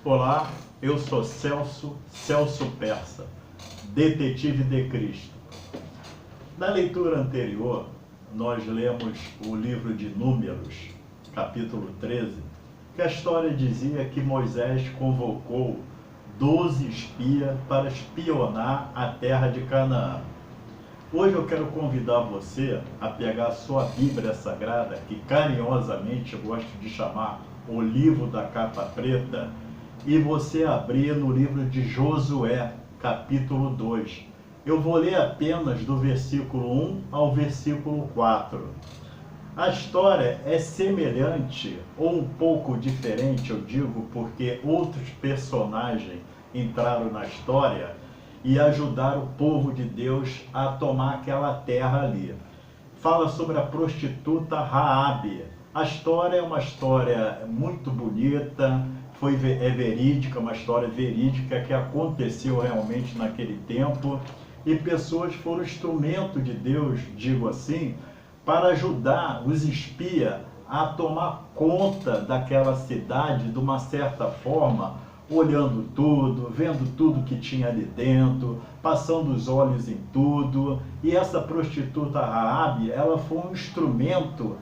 Olá, eu sou Celso Persa, detetive de Cristo. Na leitura anterior, nós lemos o livro de Números, capítulo 13, que a história dizia que Moisés convocou 12 espias para espionar a terra de Canaã. Hoje eu quero convidar você a pegar a sua Bíblia Sagrada, que carinhosamente eu gosto de chamar o livro da capa preta, e você abrir no livro de Josué, capítulo 2. Eu vou ler apenas do versículo 1 ao versículo 4. A história é semelhante ou um pouco diferente, eu digo, porque outros personagens entraram na história e ajudaram o povo de Deus a tomar aquela terra ali. Fala sobre a prostituta Raabe. A história é uma história muito bonita, é verídica, uma história verídica que aconteceu realmente naquele tempo, e pessoas foram instrumento de Deus, digo assim, para ajudar os espias a tomar conta daquela cidade de uma certa forma, olhando tudo, vendo tudo que tinha ali dentro, passando os olhos em tudo. E essa prostituta Raabe, ela foi um instrumento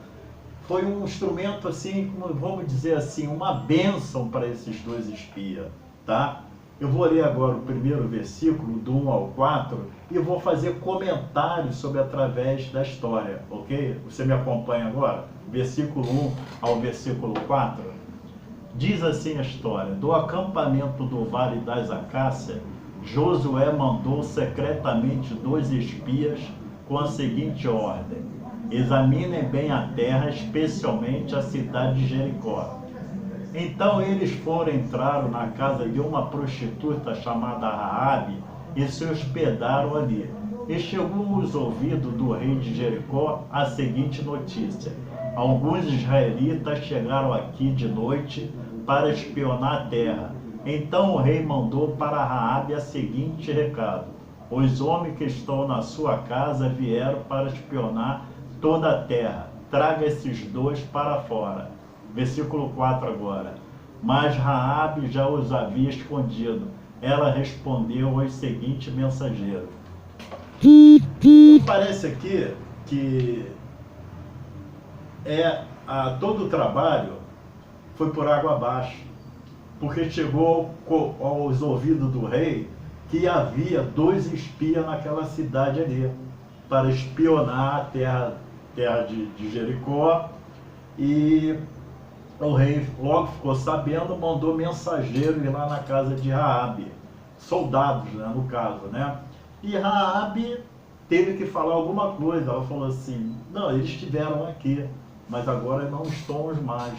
assim, vamos dizer assim, uma bênção para esses dois espias, tá? Eu vou ler agora o primeiro versículo, do 1 ao 4, e vou fazer comentários sobre através da história, ok? Você me acompanha agora? Versículo 1 ao versículo 4. Diz assim a história: do acampamento do Vale das Acácias, Josué mandou secretamente 2 espias com a seguinte ordem: examinem bem a terra, especialmente a cidade de Jericó. Então eles entraram na casa de uma prostituta chamada Raabe e se hospedaram ali. E chegou aos ouvidos do rei de Jericó a seguinte notícia: alguns israelitas chegaram aqui de noite para espionar a terra. Então o rei mandou para Raabe a seguinte recado: os homens que estão na sua casa vieram para espionar toda a terra. Traga esses 2 para fora. Versículo 4 agora. Mas Raabe já os havia escondido. Ela respondeu aos seguintes mensageiros. Então, parece aqui que todo o trabalho foi por água abaixo, porque chegou aos ouvidos do rei que havia 2 espias naquela cidade ali, para espionar a terra de Jericó. E o rei logo ficou sabendo, mandou mensageiros ir lá na casa de Raabe, soldados, né, no caso, né? E Raabe teve que falar alguma coisa. Ela falou assim: não, eles estiveram aqui, mas agora não estão mais.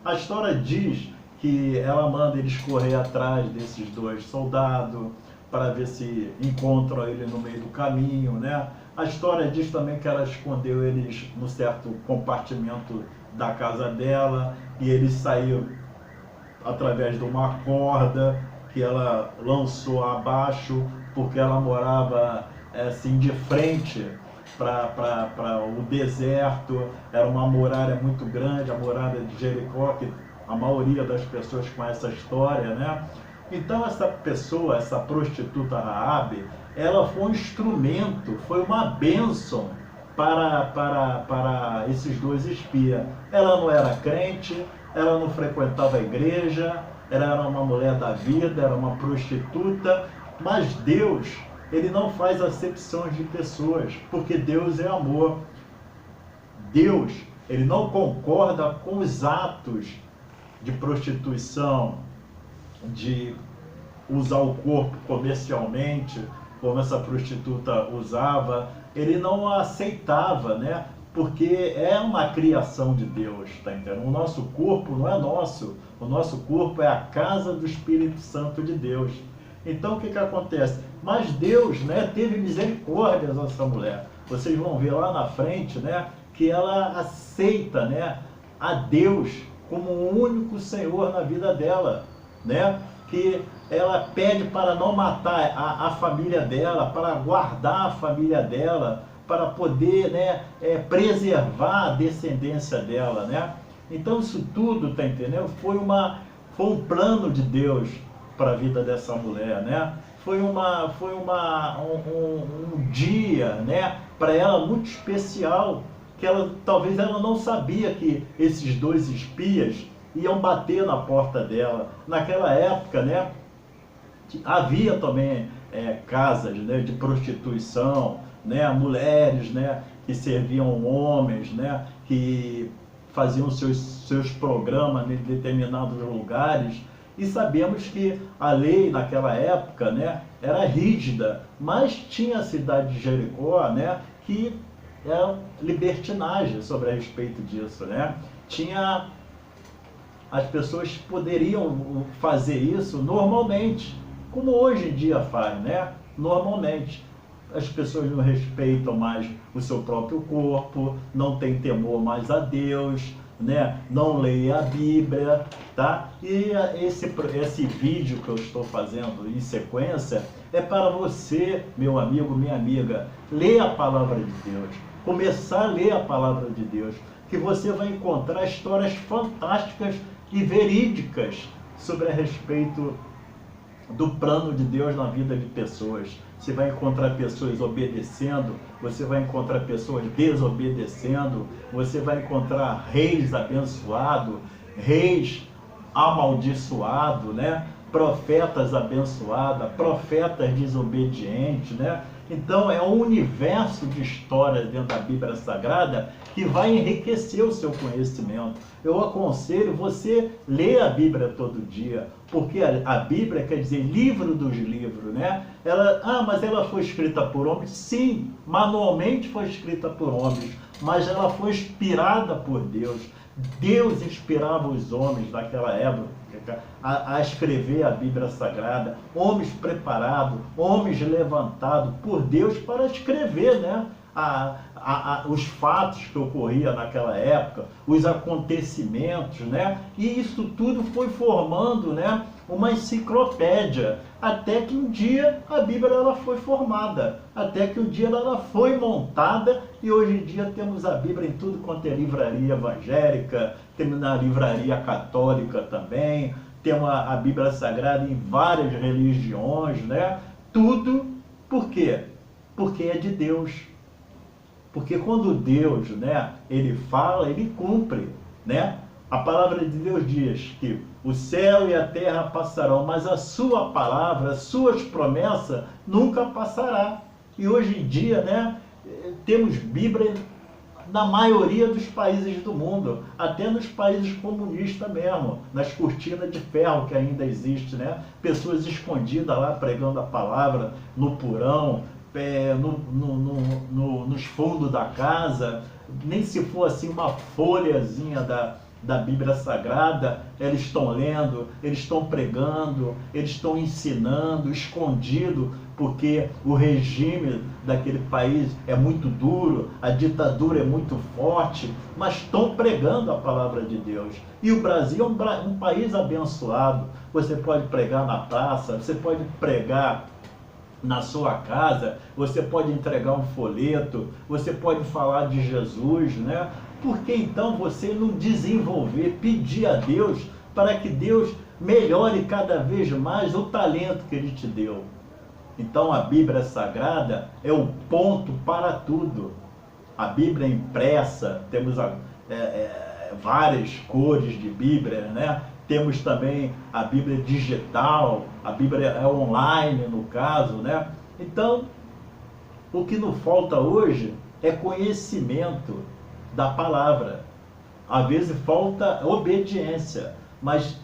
A história diz que ela manda eles correr atrás desses 2 soldados para ver se encontram ele no meio do caminho, né? A história diz também que ela escondeu eles no certo compartimento da casa dela, e eles saíram através de uma corda que ela lançou abaixo, porque ela morava assim de frente para o deserto. Era uma muralha muito grande, a muralha de Jericó, que a maioria das pessoas conhece a história, né? Então essa pessoa, essa prostituta Raabe, ela foi um instrumento, foi uma bênção para esses 2 espias. Ela não era crente, ela não frequentava a igreja, ela era uma mulher da vida, era uma prostituta, mas Deus, ele não faz acepções de pessoas, porque Deus é amor. Deus, ele não concorda com os atos de prostituição, de usar o corpo comercialmente, como essa prostituta usava. Ele não aceitava, né? Porque é uma criação de Deus, tá entendendo? O nosso corpo não é nosso, o nosso corpo é a casa do Espírito Santo de Deus. Então o que acontece? Mas Deus, né, teve misericórdia dessa mulher. Vocês vão ver lá na frente, né, que ela aceita, né, a Deus como o único Senhor na vida dela, né? Que ela pede para não matar a família dela, para guardar a família dela, para poder, né, preservar a descendência dela, né? Então isso tudo, tá entendendo? Foi um plano de Deus para a vida dessa mulher, né? Foi um dia, né, para ela muito especial, que talvez ela não sabia que esses dois espias iam bater na porta dela. Naquela época, né, havia também casas, né, de prostituição, né, mulheres, né, que serviam homens, né, que faziam seus programas em determinados lugares. E sabemos que a lei naquela época, né, era rígida, mas tinha a cidade de Jericó, né, que era libertinagem sobre a respeito disso, né? As pessoas poderiam fazer isso normalmente, como hoje em dia faz, né? Normalmente. As pessoas não respeitam mais o seu próprio corpo, não tem temor mais a Deus, né? Não leem a Bíblia, tá? E esse vídeo que eu estou fazendo em sequência é para você, meu amigo, minha amiga, ler a palavra de Deus, começar a ler a palavra de Deus, que você vai encontrar histórias fantásticas e verídicas sobre a respeito do plano de Deus na vida de pessoas. Você vai encontrar pessoas obedecendo, você vai encontrar pessoas desobedecendo, você vai encontrar reis abençoados, reis amaldiçoados, né? Profetas abençoados, profetas desobedientes, né? Então é um universo de histórias dentro da Bíblia Sagrada que vai enriquecer o seu conhecimento. Eu aconselho você ler a Bíblia todo dia, porque a Bíblia quer dizer livro dos livros, né? Mas ela foi escrita por homens? Sim, manualmente foi escrita por homens, mas ela foi inspirada por Deus. Deus inspirava os homens daquela época a escrever a Bíblia Sagrada, homens preparados, homens levantados por Deus para escrever, né? Os fatos que ocorriam naquela época, os acontecimentos, né? E isso tudo foi formando, né, uma enciclopédia, até que um dia a Bíblia ela foi formada, até que um dia ela foi montada, e hoje em dia temos a Bíblia em tudo quanto é livraria evangélica, temos na livraria católica também, temos a Bíblia Sagrada em várias religiões, né? Tudo, por quê? Porque é de Deus. Porque quando Deus, né, ele fala, ele cumpre, né? A palavra de Deus diz que o céu e a terra passarão, mas a sua palavra, as suas promessas nunca passará. E hoje em dia, né, temos Bíblia na maioria dos países do mundo, até nos países comunistas mesmo, nas cortinas de ferro que ainda existe, né? Pessoas escondidas lá pregando a palavra no porão, nos fundos da casa, nem se for assim uma folhazinha da Bíblia Sagrada, eles estão lendo, eles estão pregando, eles estão ensinando, escondido, porque o regime daquele país é muito duro, a ditadura é muito forte, mas estão pregando a palavra de Deus. E o Brasil é um país abençoado. Você pode pregar na praça, você pode pregar na sua casa, você pode entregar um folheto, você pode falar de Jesus, né? Por que então você não desenvolver, pedir a Deus para que Deus melhore cada vez mais o talento que Ele te deu? Então a Bíblia Sagrada é o ponto para tudo. A Bíblia impressa, temos várias cores de Bíblia, né? Temos também a Bíblia digital, a Bíblia é online no caso, né? Então, o que nos falta hoje é conhecimento da palavra. Às vezes falta obediência, mas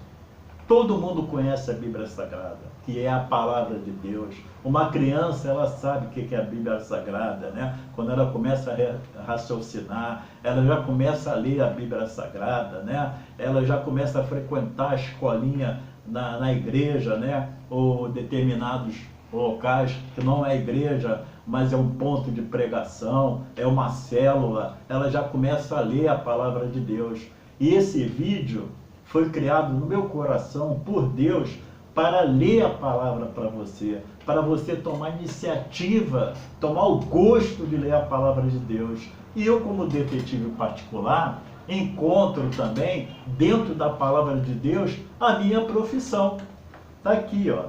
todo mundo conhece a Bíblia Sagrada, que é a palavra de Deus. Uma criança, ela sabe o que é a Bíblia Sagrada, né? Quando ela começa a raciocinar, ela já começa a ler a Bíblia Sagrada, né? Ela já começa a frequentar a escolinha na igreja, né? Ou determinados locais que não é igreja, mas é um ponto de pregação, é uma célula. Ela já começa a ler a palavra de Deus. E esse vídeo foi criado no meu coração por Deus para ler a palavra para você tomar iniciativa, tomar o gosto de ler a palavra de Deus. E eu, como detetive particular, encontro também, dentro da palavra de Deus, a minha profissão. Está aqui, ó,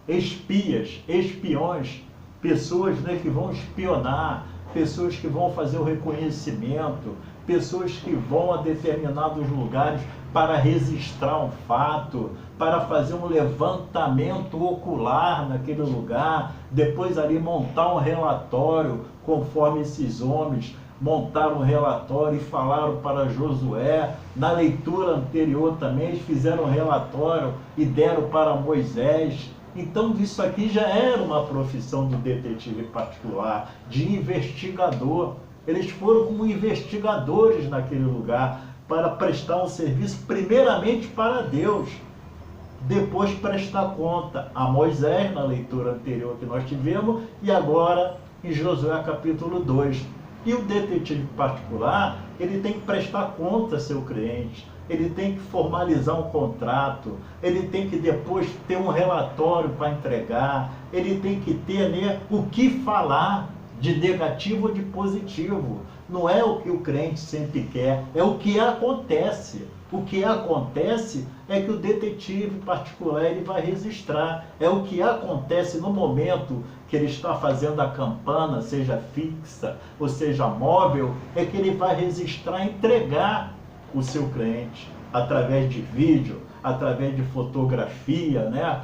espias, espiões, pessoas, né, que vão espionar, pessoas que vão fazer o reconhecimento, pessoas que vão a determinados lugares para registrar um fato, para fazer um levantamento ocular naquele lugar, depois ali montar um relatório, conforme esses homens montaram um relatório e falaram para Josué. Na leitura anterior também eles fizeram um relatório e deram para Moisés. Então isso aqui já era uma profissão do detetive particular, de investigador. Eles foram como investigadores naquele lugar para prestar um serviço primeiramente para Deus, depois prestar conta a Moisés na leitura anterior que nós tivemos e agora em Josué capítulo 2. E o detetive particular, ele tem que prestar conta a seu cliente, ele tem que formalizar um contrato, ele tem que depois ter um relatório para entregar, ele tem que ter, né, o que falar de negativo ou de positivo. Não é o que o cliente sempre quer, é o que acontece. O que acontece é que o detetive particular ele vai registrar. É o que acontece no momento que ele está fazendo a campana, seja fixa ou seja móvel, é que ele vai registrar e entregar o seu cliente através de vídeo, através de fotografia, né?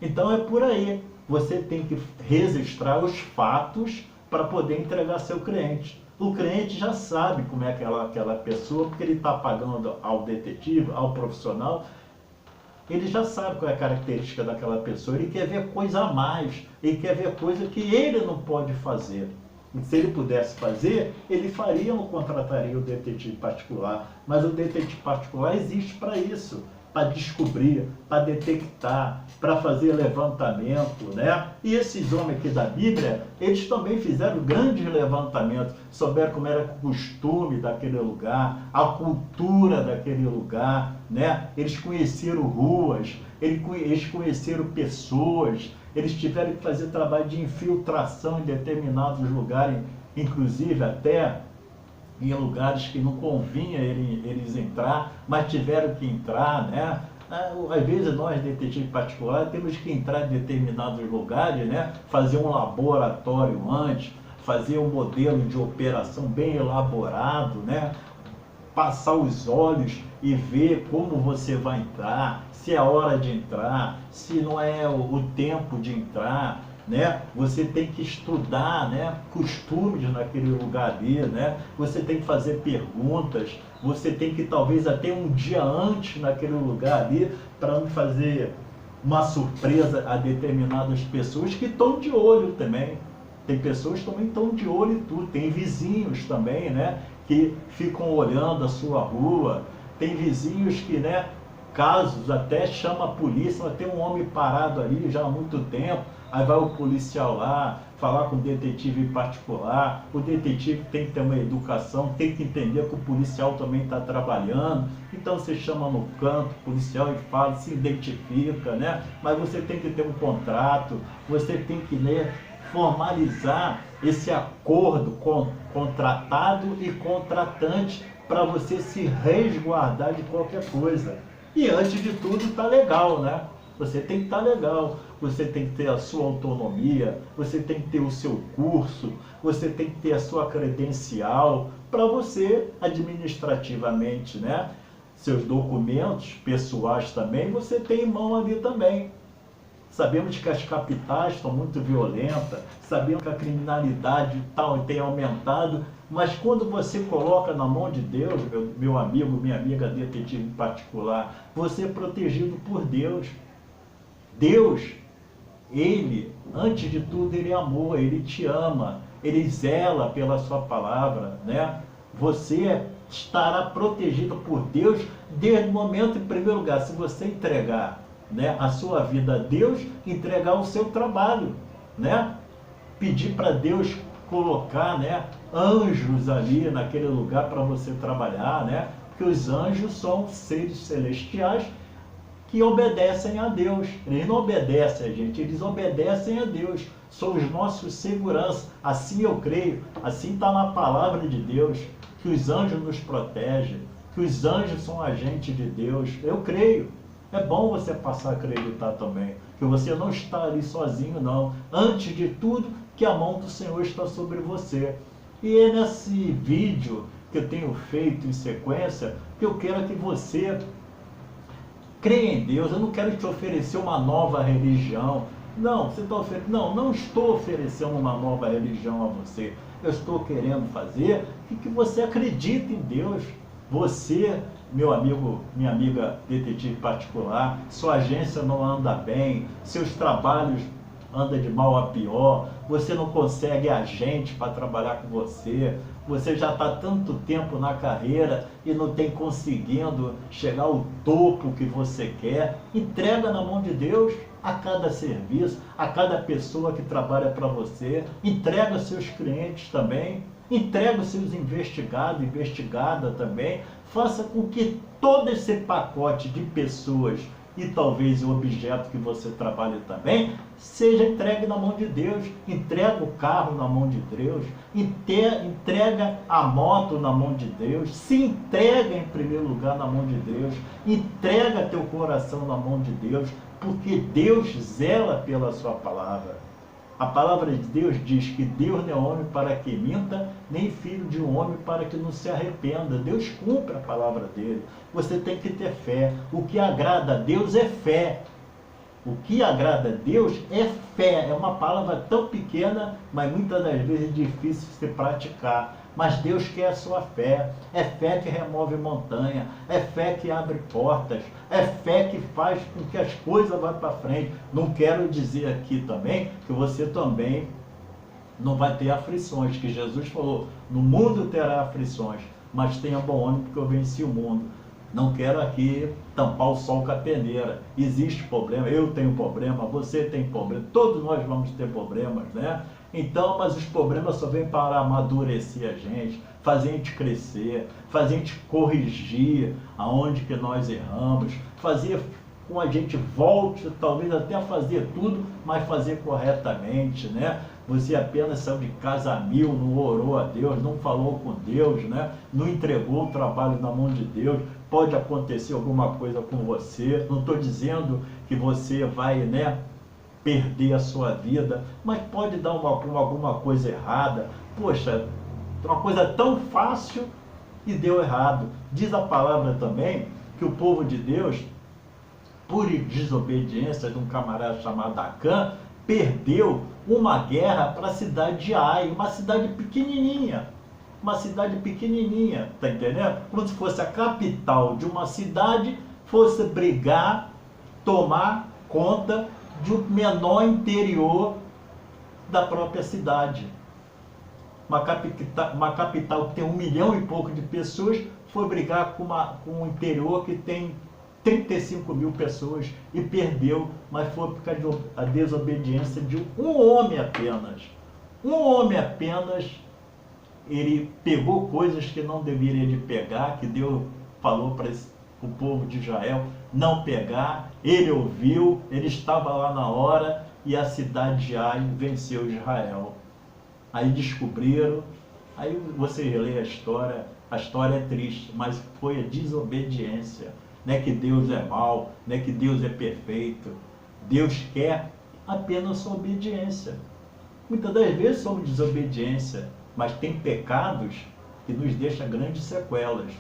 Então é por aí. Você tem que registrar os fatos para poder entregar seu cliente. O cliente já sabe como é aquela pessoa, porque ele está pagando ao detetive, ao profissional, ele já sabe qual é a característica daquela pessoa, ele quer ver coisa a mais, ele quer ver coisa que ele não pode fazer. E se ele pudesse fazer, ele faria ou contrataria o detetive particular. Mas o detetive particular existe para isso, para descobrir, para detectar, para fazer levantamento, né? E esses homens aqui da Bíblia, eles também fizeram grandes levantamentos, souberam como era o costume daquele lugar, a cultura daquele lugar, né? Eles conheceram ruas, eles conheceram pessoas, eles tiveram que fazer trabalho de infiltração em determinados lugares, inclusive até em lugares que não convinha eles entrar, mas tiveram que entrar, né? Às vezes nós, detetives particulares, temos que entrar em determinados lugares, né? Fazer um laboratório antes, fazer um modelo de operação bem elaborado, né? Passar os olhos e ver como você vai entrar, se é hora de entrar, se não é o tempo de entrar, né? Você tem que estudar, né, costumes naquele lugar ali, né? Você tem que fazer perguntas, você tem que talvez até um dia antes naquele lugar ali para não fazer uma surpresa a determinadas pessoas que estão de olho também. Tem pessoas que também estão de olho em tudo, tem vizinhos também, né, que ficam olhando a sua rua, tem vizinhos que, né, casos até chama a polícia, mas tem um homem parado ali já há muito tempo, aí vai o policial lá, falar com o detetive em particular, o detetive tem que ter uma educação, tem que entender que o policial também está trabalhando, então você chama no canto o policial e fala, se identifica, né? Mas você tem que ter um contrato, você tem que, né, formalizar esse acordo com contratado e contratante para você se resguardar de qualquer coisa. E antes de tudo tá legal, né? Você tem que estar legal, você tem que ter a sua autonomia, você tem que ter o seu curso, você tem que ter a sua credencial para você administrativamente, né? Seus documentos pessoais também, você tem em mão ali também. Sabemos que as capitais estão muito violentas, sabemos que a criminalidade tal tem aumentado, mas quando você coloca na mão de Deus, meu amigo, minha amiga detetive em particular, você é protegido por Deus. Deus, Ele, antes de tudo, Ele é amor, Ele te ama, Ele zela pela sua palavra, né? Você estará protegido por Deus desde o momento, em primeiro lugar, se você entregar, né, a sua vida a Deus, entregar o seu trabalho, né? Pedir para Deus colocar, né, anjos ali naquele lugar para você trabalhar, né? Porque os anjos são seres celestiais que obedecem a Deus. Eles não obedecem a gente, eles obedecem a Deus. são os nossos seguranças. Assim eu creio, assim está na palavra de Deus, que os anjos nos protegem, que os anjos são agentes de Deus. Eu creio. É bom você passar a acreditar também, que você não está ali sozinho, não. Antes de tudo, que a mão do Senhor está sobre você. E é nesse vídeo que eu tenho feito em sequência, que eu quero que você creia em Deus. Eu não quero te oferecer uma nova religião. Não, você está oferecendo. Não estou oferecendo uma nova religião a você. Eu estou querendo fazer que você acredite em Deus. Você, meu amigo, minha amiga detetive particular, sua agência não anda bem, seus trabalhos andam de mal a pior, você não consegue agente para trabalhar com você, você já está tanto tempo na carreira e não tem conseguindo chegar ao topo que você quer. Entrega na mão de Deus a cada serviço, a cada pessoa que trabalha para você, entrega seus clientes também, entrega os seus investigados, investigada também, faça com que todo esse pacote de pessoas e talvez o objeto que você trabalhe também, seja entregue na mão de Deus. Entrega o carro na mão de Deus, entrega a moto na mão de Deus, se entrega em primeiro lugar na mão de Deus, entrega teu coração na mão de Deus, porque Deus zela pela sua palavra. A palavra de Deus diz que Deus não é homem para que minta, nem filho de um homem para que não se arrependa. Deus cumpre a palavra dele. Você tem que ter fé. O que agrada a Deus é fé. O que agrada a Deus é fé. É uma palavra tão pequena, mas muitas das vezes difícil de se praticar. Mas Deus quer a sua fé. É fé que remove montanha. É fé que abre portas. É fé que faz com que as coisas vá para frente. Não quero dizer aqui também que você também não vai ter aflições. Que Jesus falou, no mundo terá aflições, mas tenha bom ânimo porque eu venci o mundo. Não quero aqui tampar o sol com a peneira. Existe problema, eu tenho problema, você tem problema, todos nós vamos ter problemas, né? Então, mas os problemas só vêm para amadurecer a gente, fazer a gente crescer, fazer a gente corrigir aonde que nós erramos, fazer com que a gente volte, talvez até a fazer tudo, mas fazer corretamente, né? Você apenas saiu de casa a mil, não orou a Deus, não falou com Deus, né? Não entregou o trabalho na mão de Deus. Pode acontecer alguma coisa com você. Não estou dizendo que você vai, né, perder a sua vida, mas pode dar alguma coisa errada. Poxa, uma coisa tão fácil e deu errado. Diz a palavra também que o povo de Deus, por desobediência de um camarada chamado Acã, perdeu uma guerra para a cidade de Ai, uma cidade pequenininha. Uma cidade pequenininha, tá entendendo? Como se fosse a capital de uma cidade, fosse brigar, tomar conta de um menor interior da própria cidade. Uma capital que tem 1 milhão e pouco de pessoas, foi brigar com um interior que tem 35 mil pessoas e perdeu, mas foi por causa da desobediência de um homem apenas. Um homem apenas. Ele pegou coisas que não deveria de pegar, que Deus falou para o povo de Israel não pegar. Ele ouviu, ele estava lá na hora e a cidade de Ai venceu Israel. Aí descobriram, aí você lê a história é triste, mas foi a desobediência. Não é que Deus é mau, não é que Deus é perfeito. Deus quer apenas sua obediência. Muitas das vezes somos desobediência, mas tem pecados que nos deixam grandes sequelas.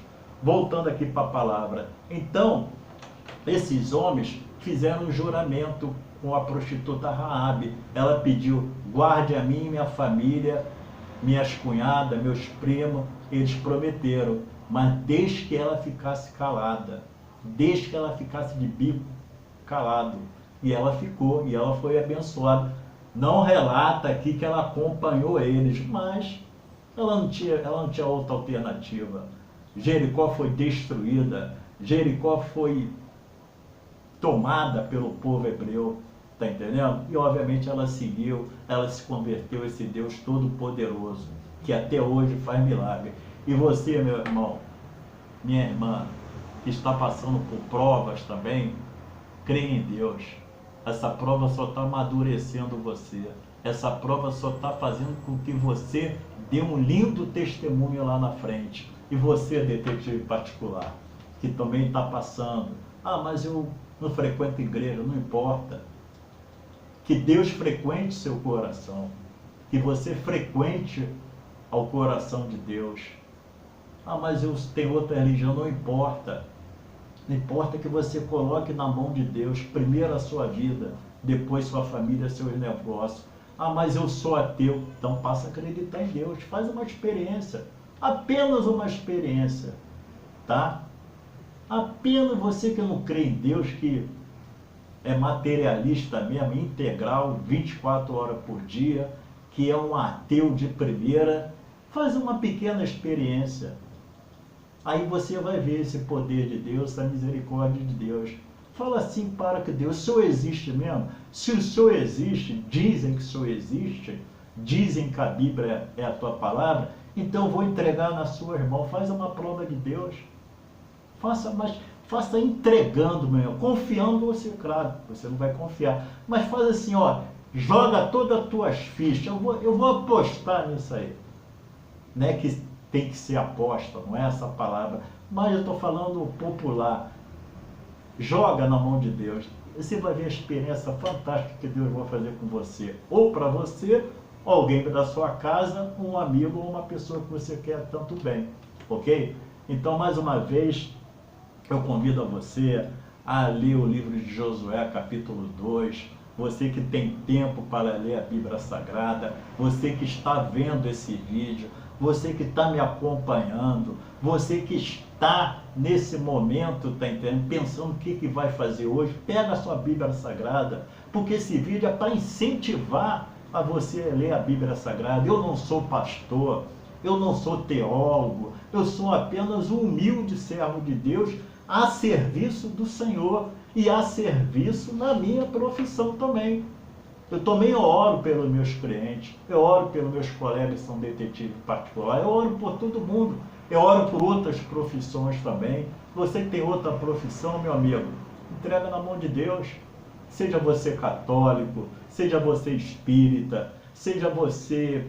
Voltando aqui para a palavra. Então, esses homens fizeram um juramento com a prostituta Raabe. Ela pediu, guarde a mim e minha família, minhas cunhadas, meus primos. Eles prometeram, mas desde que ela ficasse calada. Desde que ela ficasse de bico calado. E ela ficou, e ela foi abençoada. Não relata aqui que ela acompanhou eles, mas ela não tinha outra alternativa. Jericó foi destruída, Jericó foi tomada pelo povo hebreu, tá entendendo? E obviamente ela seguiu, ela se converteu a esse Deus todo-poderoso, que até hoje faz milagre. E você, meu irmão, minha irmã, que está passando por provas também, crê em Deus. Essa prova só está amadurecendo você. essa prova só está fazendo com que você dê um lindo testemunho lá na frente. E você, detetive particular, que também está passando, mas eu não frequento igreja, não importa. Que Deus frequente seu coração, que você frequente ao coração de Deus. Mas eu tenho outra religião, não importa. Não importa que você coloque na mão de Deus, primeiro a sua vida, depois sua família, seus negócios. Mas eu sou ateu. Então passa a acreditar em Deus, faz uma experiência, apenas uma experiência, tá? Apenas você que não crê em Deus, que é materialista mesmo, integral, 24 horas por dia, que é um ateu de primeira, faz uma pequena experiência. Aí você vai ver esse poder de Deus, essa misericórdia de Deus. Fala assim para que Deus, o Senhor existe mesmo? Se o Senhor existe, dizem que o Senhor existe, dizem que a Bíblia é a tua palavra, então eu vou entregar nas suas mãos. Faz uma prova de Deus. Faça entregando, meu, confiando você, claro, você não vai confiar. Mas faz assim, joga todas as tuas fichas. Eu vou apostar nisso aí. Não é que tem que ser aposta, não é essa palavra. Mas eu estou falando popular. Joga na mão de Deus. Você vai ver a experiência fantástica que Deus vai fazer com você. Ou para você, ou alguém da sua casa, um amigo ou uma pessoa que você quer tanto bem. Ok? Então, mais uma vez, eu convido a você a ler o livro de Josué, capítulo 2. Você que tem tempo para ler a Bíblia Sagrada, você que está vendo esse vídeo, você que está me acompanhando, você que está nesse momento, tá entendendo? Pensando o que vai fazer hoje, pega a sua Bíblia Sagrada, porque esse vídeo é para incentivar a você ler a Bíblia Sagrada. Eu não sou pastor, eu não sou teólogo, eu sou apenas um humilde servo de Deus a serviço do Senhor e a serviço na minha profissão também. Eu também oro pelos meus clientes, eu oro pelos meus colegas que são detetives particulares, eu oro por todo mundo, eu oro por outras profissões também. Você que tem outra profissão, meu amigo, entrega na mão de Deus. Seja você católico, seja você espírita, seja você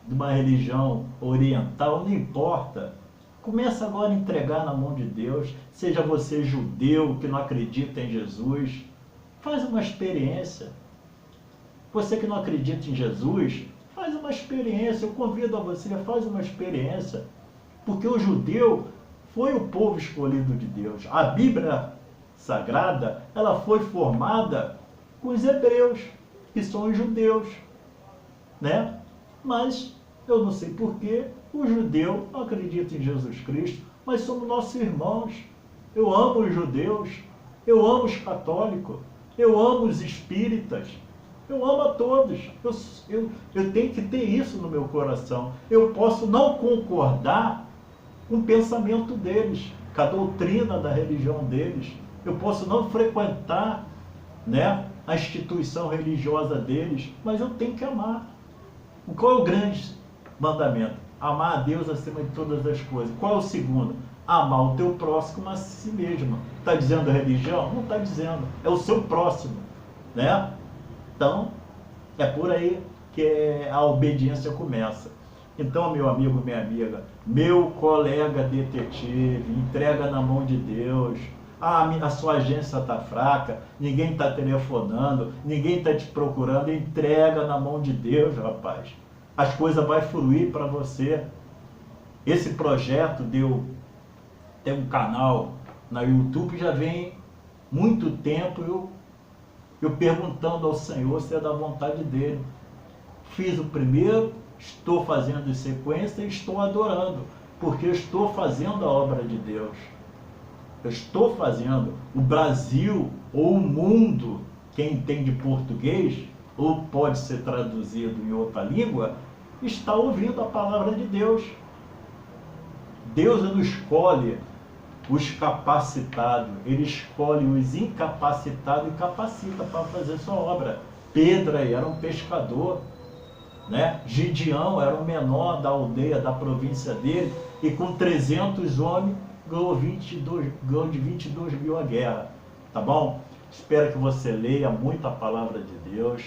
de uma religião oriental, não importa. Começa agora a entregar na mão de Deus. Seja você judeu que não acredita em Jesus, faz uma experiência. Você que não acredita em Jesus, faz uma experiência. Eu convido a você, faz uma experiência. Porque o judeu foi o povo escolhido de Deus. A Bíblia Sagrada, ela foi formada com os hebreus, que são os judeus, né? Mas eu não sei porquê, o judeu acredita em Jesus Cristo, mas somos nossos irmãos. Eu amo os judeus, eu amo os católicos, eu amo os espíritas, eu amo a todos. Eu tenho que ter isso no meu coração. Eu posso não concordar com o pensamento deles, com a doutrina da religião deles. Eu posso não frequentar, né, a instituição religiosa deles, mas eu tenho que amar. Qual é o grande mandamento? Amar a Deus acima de todas as coisas. Qual é o segundo? Amar o teu próximo a si mesmo. Está dizendo a religião? Não está dizendo. É o seu próximo, né? Então, é por aí que a obediência começa. Então, meu amigo, minha amiga, meu colega detetive, entrega na mão de Deus. A sua agência está fraca, ninguém está telefonando, ninguém está te procurando, entrega na mão de Deus, rapaz. As coisas vão fluir para você. Esse projeto tem um canal na YouTube, já vem muito tempo eu perguntando ao Senhor se é da vontade dele. Fiz o primeiro, estou fazendo em sequência e estou adorando, porque eu estou fazendo a obra de Deus. Eu estou fazendo. O Brasil ou o mundo, quem entende português, ou pode ser traduzido em outra língua, está ouvindo a palavra de Deus. Deus não escolhe os capacitados, ele escolhe os incapacitados e capacita para fazer sua obra. Pedro era um pescador, né? Gideão era o menor da aldeia, da província dele, e com 300 homens ganhou de 22 mil a guerra, tá bom? Espero que você leia muito a palavra de Deus,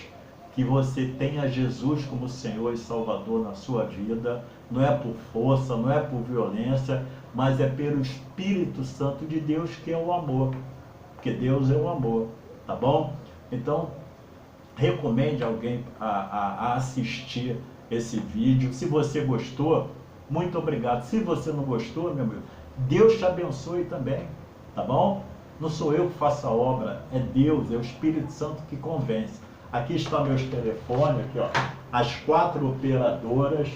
que você tenha Jesus como Senhor e Salvador na sua vida. Não é por força, não é por violência, mas é pelo Espírito Santo de Deus, que é o amor. Porque Deus é o amor, tá bom? Então, recomende alguém a assistir esse vídeo. Se você gostou, muito obrigado. Se você não gostou, meu amigo, Deus te abençoe também, tá bom? Não sou eu que faço a obra, é Deus, é o Espírito Santo que convence. Aqui está meus telefones, aqui, ó. As 4 operadoras,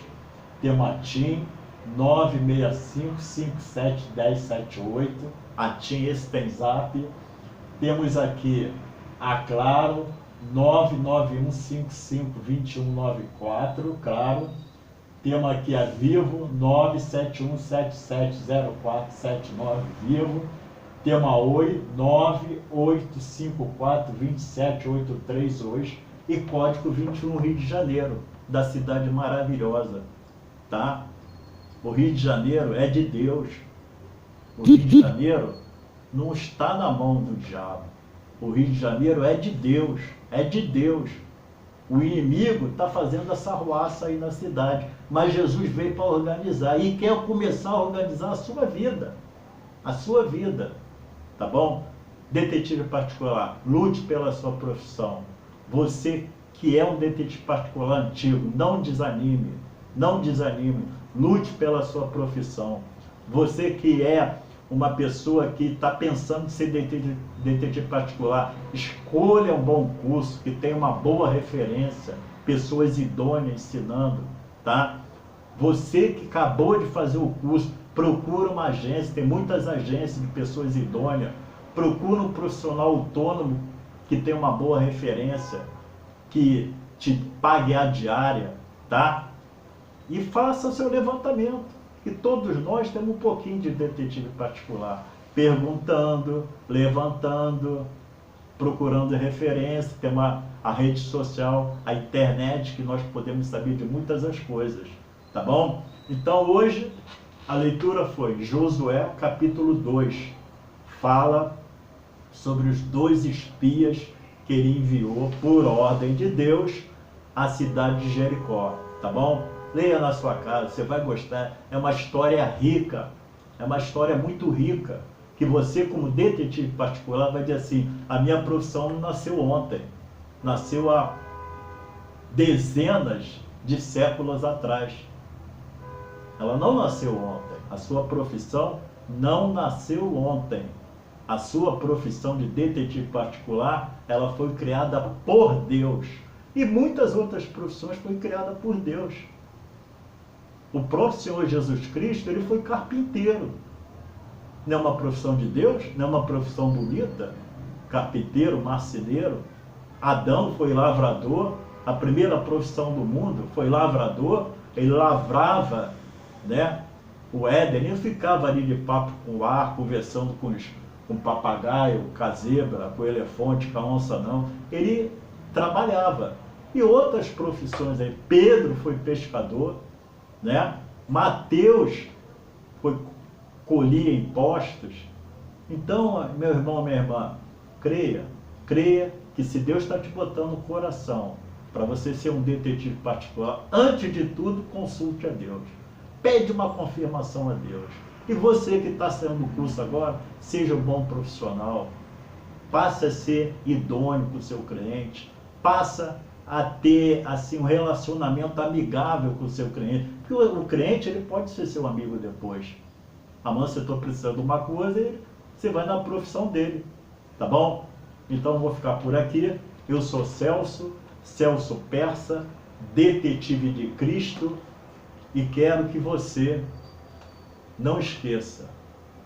temos a TIM 965-571078, a TIM, esse tem Zap. Temos aqui a Claro 991552194, Claro. Temos aqui a Vivo 971770479, Vivo. Temos a Oi 98542783 hoje e código 21 Rio de Janeiro, da cidade maravilhosa, tá? O Rio de Janeiro é de Deus. O Rio de Janeiro não está na mão do diabo. O Rio de Janeiro é de Deus, é de Deus. O inimigo está fazendo essa arruaça aí na cidade, mas Jesus veio para organizar e quer começar a organizar a sua vida. A sua vida, tá bom? Detetive particular, lute pela sua profissão. Você que é um detetive particular antigo, não desanime, não desanime. Lute pela sua profissão. Você que é uma pessoa que está pensando em ser detetive particular, escolha um bom curso, que tenha uma boa referência, pessoas idôneas ensinando, tá? Você que acabou de fazer o curso, procura uma agência, tem muitas agências de pessoas idôneas, procura um profissional autônomo que tenha uma boa referência, que te pague a diária, tá? E faça o seu levantamento. E todos nós temos um pouquinho de detetive particular, perguntando, levantando, procurando referência. Tem a rede social, a internet, que nós podemos saber de muitas das coisas, tá bom? Então hoje a leitura foi Josué capítulo 2, fala sobre os 2 espias que ele enviou por ordem de Deus à cidade de Jericó, tá bom? Leia na sua casa, você vai gostar. É uma história rica, é uma história muito rica, que você como detetive particular vai dizer assim, a minha profissão não nasceu ontem, nasceu há dezenas de séculos atrás. Ela não nasceu ontem, a sua profissão não nasceu ontem. A sua profissão de detetive particular, ela foi criada por Deus. E muitas outras profissões foram criadas por Deus. O próprio Senhor Jesus Cristo, ele foi carpinteiro. Não é uma profissão de Deus? Não é uma profissão bonita? Carpinteiro, marceneiro. Adão foi lavrador. A primeira profissão do mundo foi lavrador. Ele lavrava, né, o Éden. Ele ficava ali de papo com o ar, conversando com o papagaio, com a zebra, com o elefante, com a onça, não. Ele trabalhava. E outras profissões aí. Pedro foi pescador, né? Mateus colhia impostos. Então, meu irmão, minha irmã, creia que se Deus está te botando no coração para você ser um detetive particular, antes de tudo, consulte a Deus. Pede uma confirmação a Deus. E você que está saindo do curso agora, seja um bom profissional, passe a ser idôneo com o seu cliente, passa a ter assim, um relacionamento amigável com o seu cliente. Porque o cliente, ele pode ser seu amigo depois. Amanhã, se eu estou precisando de uma coisa, você vai na profissão dele, tá bom? Então eu vou ficar por aqui. Eu sou Celso Persa, detetive de Cristo, e quero que você não esqueça,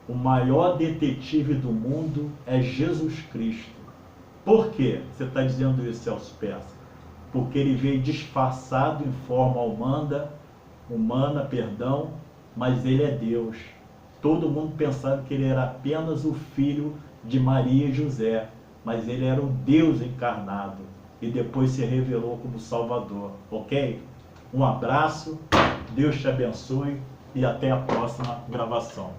o maior detetive do mundo é Jesus Cristo. Por quê você está dizendo isso, Celso Persa? Porque ele veio disfarçado em forma humana, mas ele é Deus. Todo mundo pensava que ele era apenas o filho de Maria e José, mas ele era o Deus encarnado e depois se revelou como Salvador, ok? Um abraço, Deus te abençoe e até a próxima gravação.